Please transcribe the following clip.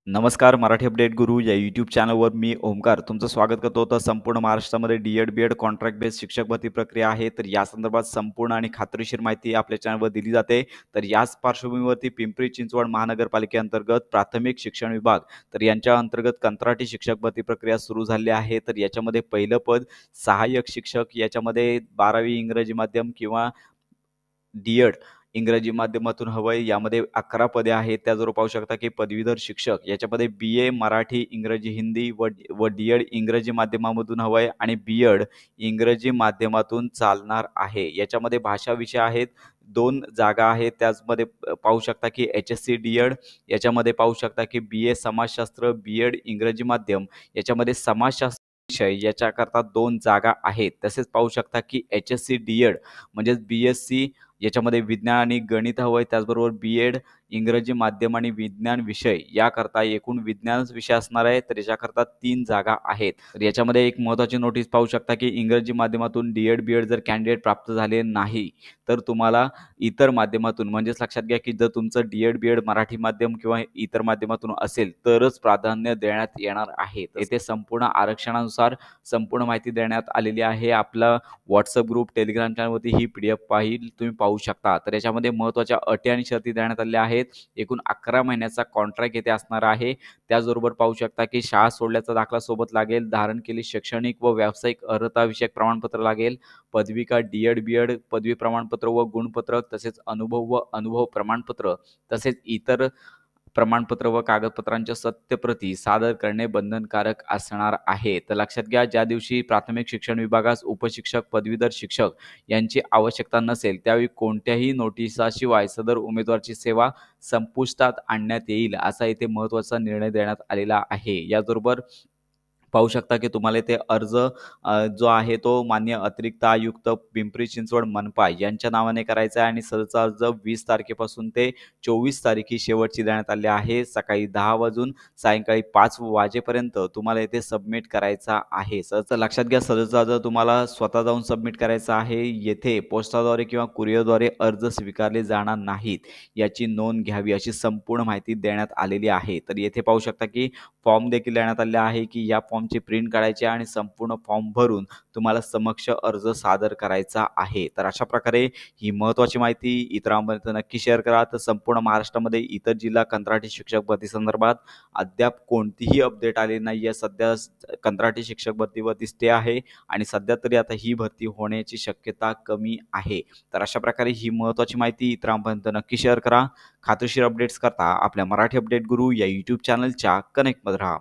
नमस्कार. मराठी अपडेट गुरु या यूट्यूब चॅनलवर मी ओमकार तुमचं स्वागत करतो. तर संपूर्ण महाराष्ट्रामध्ये डी-एड, बी-एड कॉन्ट्रॅक्ट बेस्ड शिक्षक भरती प्रक्रिया आहे. तर या संदर्भात संपूर्ण आणि खात्रीशीर माहिती आपल्या चॅनलवर दिली जाते. तर याच पार्श्वभूमीवरती पिंपरी चिंचवड महानगरपालिकेअंतर्गत प्राथमिक शिक्षण विभाग तर यांच्या अंतर्गत कंत्राटी शिक्षक भरती प्रक्रिया सुरू झाली आहे. तर याच्यामध्ये पहिलं पद सहाय्यक शिक्षक, याच्यामध्ये 12वी इंग्रजी माध्यम किंवा डी-एड इंग्रजी माध्यमातून हवंय. यामध्ये 11 पदे आहेत. त्याचबरोबर पाहू शकता की पदवीधर शिक्षक याच्यामध्ये बी-ए मराठी, इंग्रजी, हिंदी व डी-एड इंग्रजी माध्यमामधून हवंय आणि बी-एड इंग्रजी माध्यमातून चालणार आहे. याच्यामध्ये भाषा विषय आहेत. 2 जागा आहेत. त्याचमध्ये पाहू शकता की एच-एस-सी डी-एड, याच्यामध्ये पाहू शकता की बी-ए समाजशास्त्र, बी-एड इंग्रजी माध्यम, याच्यामध्ये समाजशास्त्र विषय याच्याकरता 2 जागा आहेत. तसेच पाहू शकता की एच-एस-सी डी-एड म्हणजेच बी-एस-सी याच्यामध्ये विज्ञान आणि गणित हवं आहे. त्याचबरोबर बी-एड इंग्रजी माध्यम आणि विज्ञान विषय याकरता एकूण विज्ञानच विषय असणार आहे. तर याच्याकरता 3 जागा आहेत. तर याच्यामध्ये एक महत्त्वाची नोटीस पाहू शकता की इंग्रजी माध्यमातून डी-एड, बी-एड जर कॅन्डिडेट प्राप्त झाले नाही, तर तुम्हाला इतर माध्यमातून म्हणजेच लक्षात घ्या की जर तुमचं डी-एड, बी-एड मराठी माध्यम किंवा इतर माध्यमातून असेल तरच प्राधान्य देण्यात येणार आहे. येथे संपूर्ण आरक्षणानुसार संपूर्ण माहिती देण्यात आलेली आहे. आपला WhatsApp ग्रुप, टेलिग्राम चॅनलवरती ही PDF तुम्ही पाहू शकता. तर याच्यामध्ये महत्त्वाच्या अटी आणि शर्ती देण्यात आल्या आहेत. एकूण 11 महिन्याचा कॉन्ट्रॅक्ट येथे असणार आहे. त्याचबरोबर पाहू शकता की शाळा सोडल्याचा दाखला सोबत लागेल, धारण केलेली शैक्षणिक व व्यावसायिक अर्हता विषयक प्रमाणपत्र लागेल, पदविका डी-एड, बी-एड पदवी प्रमाणपत्र व गुणपत्रक, तसेच अनुभव व अनुभव प्रमाणपत्र, तसेच इतर प्रमाणपत्र व कागदपत्रांच्या सत्यप्रती सादर करणे बंधनकारक असणार आहे. तर लक्षात घ्या, ज्या दिवशी प्राथमिक शिक्षण विभागास उपशिक्षक, पदवीधर शिक्षक यांची आवश्यकता नसेल त्यावेळी कोणत्याही नोटिसाशिवाय सदर उमेदवाराची सेवा संपुष्टात आणण्यात येईल, असा येथे महत्त्वाचा निर्णय देण्यात आलेला आहे. याचबरोबर पाहू शकता की तुम्हाला ते अर्ज जो आहे तो माननीय अतिरिक्त आयुक्त पिंपरी चिंचवड मनपा यांच्या नावाने करायचा आहे आणि सदरचा अर्ज 20 तारखेपासून ते 24 तारीख ही शेवटची देण्यात आली आहे. सकाळी 10 वाजून सायंकाळी 5 वाजेपर्यंत तुम्हाला इथे सबमिट करायचा आहे. सदरचं लक्षात घ्या, सदरचा अर्ज तुम्हाला स्वतः जाऊन सबमिट करायचा आहे. येथे पोस्टाद्वारे किंवा कुरिअरद्वारे अर्ज स्वीकारले जाणार नाहीत, याची नोंद घ्यावी, अशी संपूर्ण माहिती देण्यात आलेली आहे. तर येथे पाहू शकता की फॉर्म देखील देण्यात आले आहे की या फॉर्मची प्रिंट काढायची आणि संपूर्ण फॉर्म भरून तुम्हाला समक्ष अर्ज सादर करायचा आहे. तर अशा प्रकारे ही महत्त्वाची माहिती इतरांपर्यंत नक्की शेअर करा. तर संपूर्ण महाराष्ट्रामध्ये इतर जिल्हा कंत्राटी शिक्षक भरती संदर्भात अद्याप कोणतीही अपडेट आली नाही आहे. सध्या कंत्राटी शिक्षक भरतीवरती स्टे आहे आणि सध्या तरी आता ही भरती होण्याची शक्यता कमी आहे. तर अशा प्रकारे ही महत्त्वाची माहिती इतरांपर्यंत नक्की शेअर करा. खात्रीशीर अपडेट्स करता आपल्या मराठी अपडेट गुरु या यूट्यूब चॅनलच्या कनेक्टमध्ये राहा.